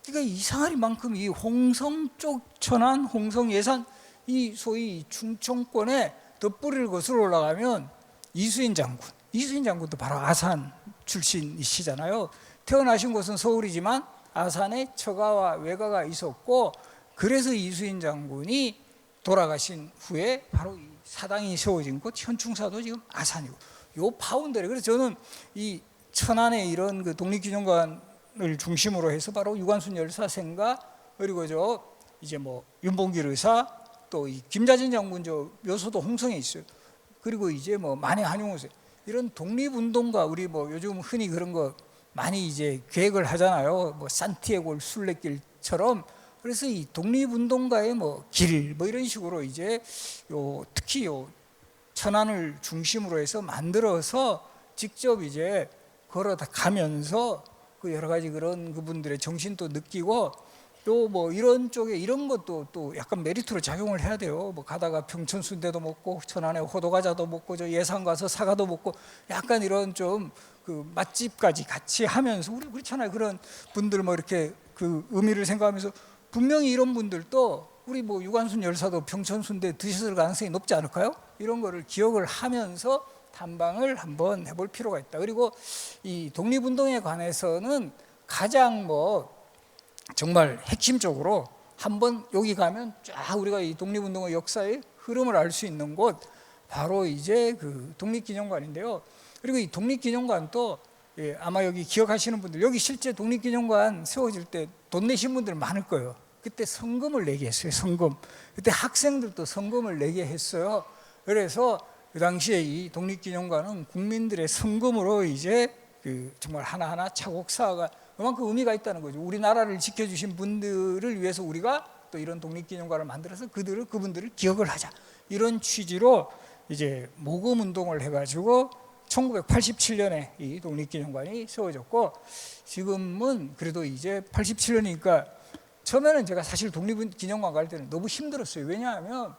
그러니까 이상하리만큼 이 홍성 쪽 천안, 홍성 예산 이 소위 충청권에 덧뿌리를 거슬러 올라가면 이수인 장군도 바로 아산 출신이시잖아요. 태어나신 곳은 서울이지만 아산에 처가와 외가가 있었고, 그래서 이수인 장군이 돌아가신 후에 바로 이 사당이 세워진 곳 현충사도 지금 아산이고, 요 파운더래. 그래서 저는 이 천안의 이런 그 독립기념관을 중심으로 해서 바로 유관순 열사 생가, 그리고 저 이제 뭐 윤봉길 의사, 또 이 김자진 장군 저 묘소도 홍성에 있어요. 그리고 이제 뭐 만해 한용호세, 이런 독립운동가, 우리 뭐 요즘 흔히 그런 거 많이 이제 계획을 하잖아요. 뭐 산티아고 순례길처럼. 그래서 이 독립운동가의 뭐 길, 뭐 이런 식으로 이제 요 특히 요 천안을 중심으로 해서 만들어서 직접 이제 걸어다 가면서 그 여러 가지 그런 그분들의 정신도 느끼고, 또 뭐 이런 쪽에 이런 것도 또 약간 메리트로 작용을 해야 돼요. 뭐 가다가 평촌 순대도 먹고 천안에 호도 과자도 먹고 저 예산 가서 사과도 먹고, 약간 이런 좀 그 맛집까지 같이 하면서, 우리 그렇잖아요. 그런 분들 뭐 이렇게 그 의미를 생각하면서, 분명히 이런 분들도 우리 뭐 유관순 열사도 평촌 순대 드셨을 가능성이 높지 않을까요? 이런 거를 기억을 하면서 탐방을 한번 해볼 필요가 있다. 그리고 이 독립운동에 관해서는 가장 뭐 정말 핵심적으로 한번 여기 가면 쫙 우리가 이 독립운동의 역사의 흐름을 알 수 있는 곳, 바로 이제 그 독립기념관인데요. 그리고 이 독립기념관도 아마 여기 기억하시는 분들, 여기 실제 독립기념관 세워질 때 돈 내신 분들 많을 거예요. 그때 성금을 내게 했어요. 성금. 그때 학생들도 성금을 내게 했어요. 그래서 그 당시에 이 독립기념관은 국민들의 성금으로 이제 그 정말 하나하나 차곡 쌓아가, 그만큼 의미가 있다는 거죠. 우리나라를 지켜주신 분들을 위해서 우리가 또 이런 독립기념관을 만들어서 그분들을 기억을 하자, 이런 취지로 이제 모금 운동을 해가지고 1987년에 이 독립기념관이 세워졌고, 지금은 그래도 이제 87년이니까, 처음에는 제가 사실 독립기념관 갈 때는 너무 힘들었어요. 왜냐하면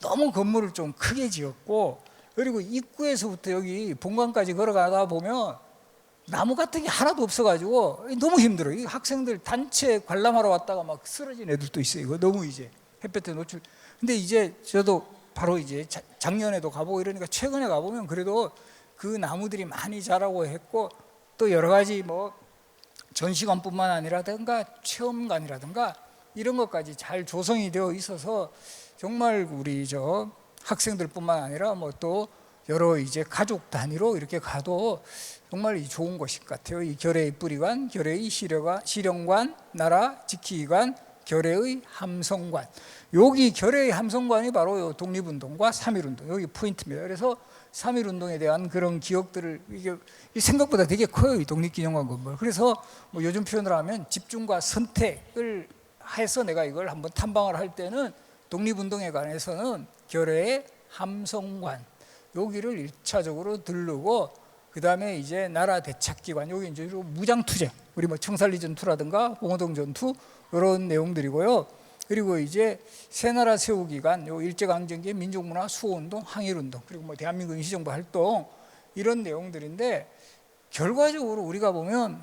너무 건물을 좀 크게 지었고, 그리고 입구에서부터 여기 본관까지 걸어가다 보면 나무 같은 게 하나도 없어가지고 너무 힘들어요. 이 학생들 단체 관람하러 왔다가 막 쓰러진 애들도 있어요. 이거 너무 이제 햇볕에 노출. 근데 이제 저도 바로 이제 작년에도 가보고 이러니까, 최근에 가보면 그래도 그 나무들이 많이 자라고 했고, 또 여러 가지 뭐 전시관뿐만 아니라든가 체험관이라든가 이런 것까지 잘 조성이 되어 있어서, 정말 우리 저 학생들뿐만 아니라 뭐 또 여러 이제 가족 단위로 이렇게 가도 정말 좋은 곳인 것 같아요. 이 결의의 뿌리관, 결의의 시령관, 나라 지키기관, 결의의 함성관. 여기 결의의 함성관이 바로 독립운동과 3.1운동, 여기 포인트입니다. 그래서 3.1운동에 대한 그런 기억들을, 이게 생각보다 되게 커요, 이 독립기념관 건물. 그래서 뭐 요즘 표현을 하면 집중과 선택을 해서 내가 이걸 한번 탐방을 할 때는 독립운동에 관해서는 결의의 함성관, 여기를 1차적으로 들르고, 그 다음에 이제 나라 대착기관, 여기 이제 무장투쟁, 우리 뭐 청산리 전투라든가 봉오동 전투 이런 내용들이고요. 그리고 이제 새나라 세우기간, 요 일제강점기 민족문화 수호운동, 항일운동, 그리고 뭐 대한민국 임시정부 활동, 이런 내용들인데, 결과적으로 우리가 보면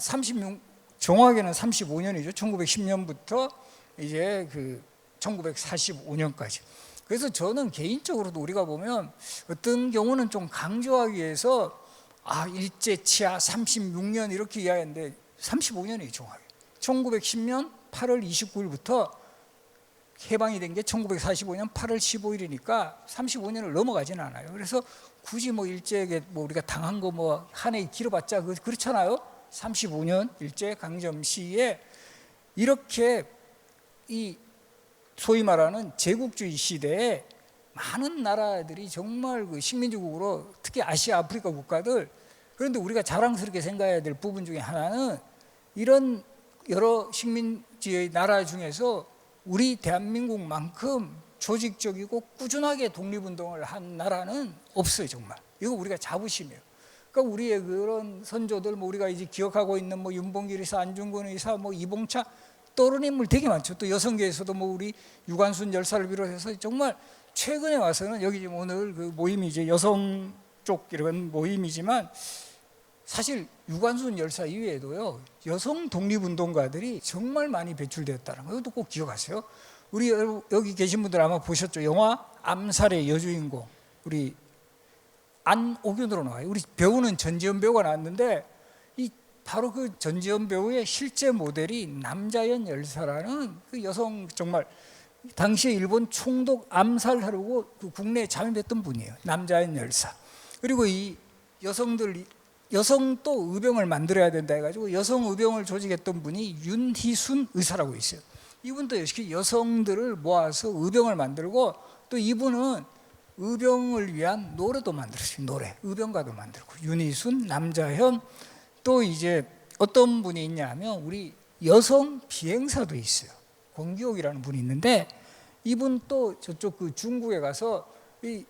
정확하게는 35년이죠. 1910년부터 이제 그 1945년까지. 그래서 저는 개인적으로도 우리가 보면 어떤 경우는 좀 강조하기 위해서 일제 치하 36년 이렇게 이야기하는데, 35년이에요. 정확하게 1910년 8월 29일부터 해방이 된 게 1945년 8월 15일이니까 35년을 넘어가지는 않아요. 그래서 굳이 뭐 일제에게 뭐 우리가 당한 거 뭐 한 해 길어봤자 그렇잖아요. 35년 일제 강점 시에 이렇게 이 소위 말하는 제국주의 시대에 많은 나라들이 정말 그 식민지국으로, 특히 아시아 아프리카 국가들, 그런데 우리가 자랑스럽게 생각해야 될 부분 중에 하나는, 이런 여러 식민지의 나라 중에서 우리 대한민국만큼 조직적이고 꾸준하게 독립운동을 한 나라는 없어요. 정말 이거 우리가 자부심이에요. 그러니까 우리의 그런 선조들, 뭐 우리가 이제 기억하고 있는 뭐 윤봉길 의사, 안중근 의사, 뭐 이봉차, 떠오르는 인물 되게 많죠. 또 여성계에서도 뭐 우리 유관순 열사를 비롯해서 정말 최근에 와서는, 여기 지금 오늘 그 모임이 이제 여성 쪽 이런 모임이지만 사실 유관순 열사 이외에도요 여성 독립운동가들이 정말 많이 배출되었다는 것도 꼭 기억하세요. 우리 여기 계신 분들 아마 보셨죠. 영화 암살의 여주인공 우리 안옥윤으로 나와요. 우리 배우는 전지현 배우가 나왔는데 이 바로 그 전지현 배우의 실제 모델이 남자연 열사라는 그 여성 정말 당시에 일본 총독 암살하려고 그 국내에 잠입했던 분이에요. 남자연 열사. 그리고 이 여성 또 의병을 만들어야 된다 해가지고 여성 의병을 조직했던 분이 윤희순 의사라고 있어요. 이분도 역시 여성들을 모아서 의병을 만들고 또 이분은 의병을 위한 노래도 만들었어요. 노래, 의병가도 만들고 윤희순, 남자현 또 이제 어떤 분이 있냐면 우리 여성 비행사도 있어요. 권기옥이라는 분이 있는데 이분 또 저쪽 그 중국에 가서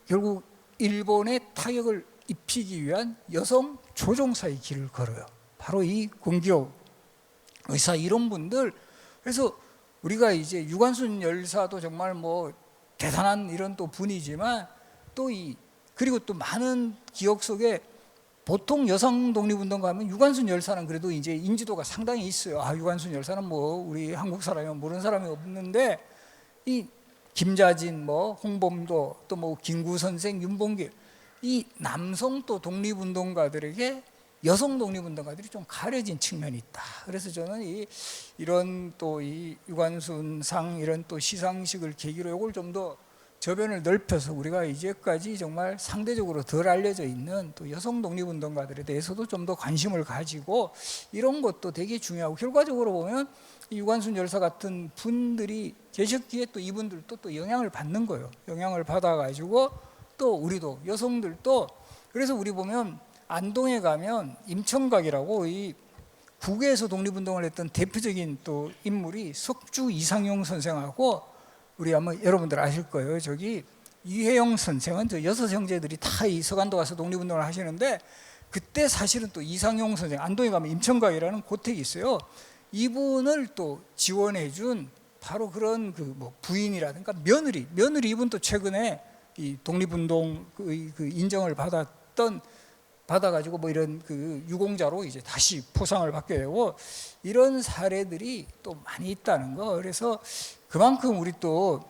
결국 일본의 타격을 입히기 위한 여성 조종사의 길을 걸어요. 바로 이 권기옥 의사 이런 분들. 그래서 우리가 이제 유관순 열사도 정말 뭐 대단한 이런 또 분이지만 또 그리고 또 많은 기억 속에 보통 여성 독립운동가 하면 유관순 열사는 그래도 이제 인지도가 상당히 있어요. 아, 유관순 열사는 뭐 우리 한국 사람이면 모르는 사람이 없는데 이 김자진, 뭐 홍범도, 또 뭐 김구 선생, 윤봉길 이 남성 또 독립운동가들에게 여성 독립운동가들이 좀 가려진 측면이 있다. 그래서 저는 이런 또 이 유관순상 이런 또 시상식을 계기로 이걸 좀 더 저변을 넓혀서 우리가 이제까지 정말 상대적으로 덜 알려져 있는 또 여성 독립운동가들에 대해서도 좀 더 관심을 가지고 이런 것도 되게 중요하고 결과적으로 보면 이 유관순 열사 같은 분들이 계셨기에 또 이분들도 또 영향을 받는 거예요. 영향을 받아가지고 또 우리도 여성들도 그래서 우리 보면 안동에 가면 임청각이라고 이 국외에서 독립운동을 했던 대표적인 또 인물이 석주 이상용 선생하고 우리 아마 여러분들 아실 거예요. 저기 이혜영 선생은 저 여섯 형제들이 다 이 서간도 가서 독립운동을 하시는데 그때 사실은 또 이상용 선생 안동에 가면 임청각이라는 고택이 있어요. 이분을 또 지원해준 바로 그런 그 뭐 부인이라든가 며느리 이분 또 최근에 이 독립운동 그 인정을 받아가지고 뭐 이런 그 유공자로 이제 다시 포상을 받게 되고 이런 사례들이 또 많이 있다는 거. 그래서 그만큼 우리 또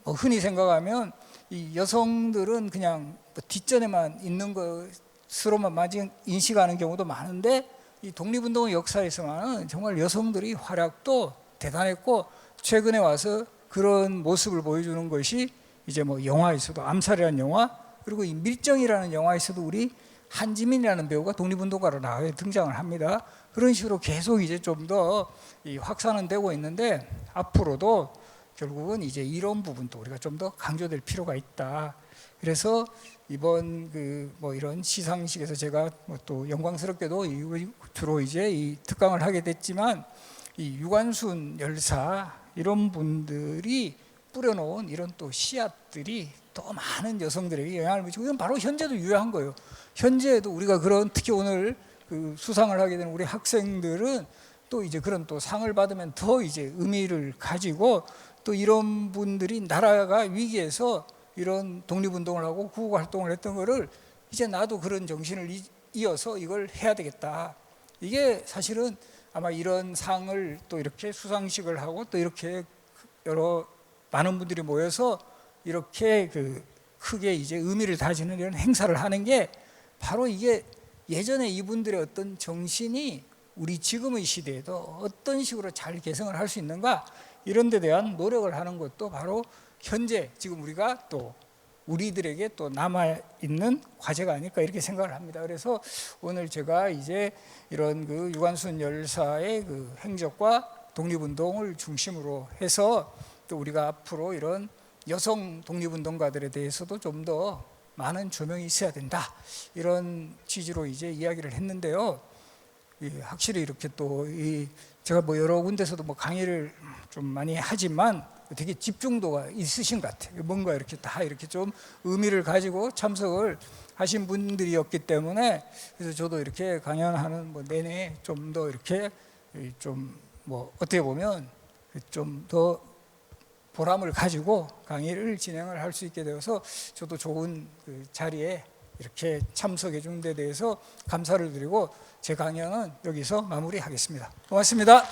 뭐 흔히 생각하면 이 여성들은 그냥 뭐 뒷전에만 있는 것으로만 인식하는 경우도 많은데 이 독립운동 역사에서는 정말 여성들이 활약도 대단했고 최근에 와서 그런 모습을 보여주는 것이 이제 뭐 영화에서도 암살이라는 영화 그리고 이 밀정이라는 영화에서도 우리 한지민이라는 배우가 독립운동가로 나와서 등장을 합니다. 그런 식으로 계속 이제 좀 더 확산은 되고 있는데 앞으로도 결국은 이제 이런 부분도 우리가 좀 더 강조될 필요가 있다. 그래서 이번 그 뭐 이런 시상식에서 제가 뭐 또 영광스럽게도 주로 이제 이 특강을 하게 됐지만 이 유관순 열사 이런 분들이 뿌려놓은 이런 또 씨앗들이 또 많은 여성들에게 영향을 미치고 이건 바로 현재도 유효한 거예요. 현재에도 우리가 그런 특히 오늘 그 수상을 하게 되는 우리 학생들은 또 이제 그런 또 상을 받으면 더 이제 의미를 가지고 또 이런 분들이 나라가 위기에서 이런 독립운동을 하고 구국활동을 했던 거를 이제 나도 그런 정신을 이어서 이걸 해야 되겠다. 이게 사실은 아마 이런 상을 또 이렇게 수상식을 하고 또 이렇게 여러 많은 분들이 모여서 이렇게 그 크게 이제 의미를 다지는 이런 행사를 하는 게 바로 이게 예전에 이분들의 어떤 정신이 우리 지금의 시대에도 어떤 식으로 잘 개성을 할 수 있는가 이런 데 대한 노력을 하는 것도 바로 현재 지금 우리가 또 우리들에게 또 남아있는 과제가 아닐까 이렇게 생각을 합니다. 그래서 오늘 제가 이제 이런 그 유관순 열사의 그 행적과 독립운동을 중심으로 해서 또 우리가 앞으로 이런 여성 독립운동가들에 대해서도 좀 더 많은 조명이 있어야 된다. 이런 취지로 이제 이야기를 했는데요. 확실히 이렇게 또 제가 뭐 여러 군데서도 뭐 강의를 좀 많이 하지만 되게 집중도가 있으신 것 같아요. 뭔가 이렇게 다 이렇게 좀 의미를 가지고 참석을 하신 분들이었기 때문에 그래서 저도 이렇게 강연하는 뭐 내내 좀 더 이렇게 좀 뭐 어떻게 보면 좀 더 보람을 가지고 강의를 진행을 할 수 있게 되어서 저도 좋은 그 자리에 이렇게 참석해 준 데 대해서 감사를 드리고 제 강연은 여기서 마무리하겠습니다. 고맙습니다.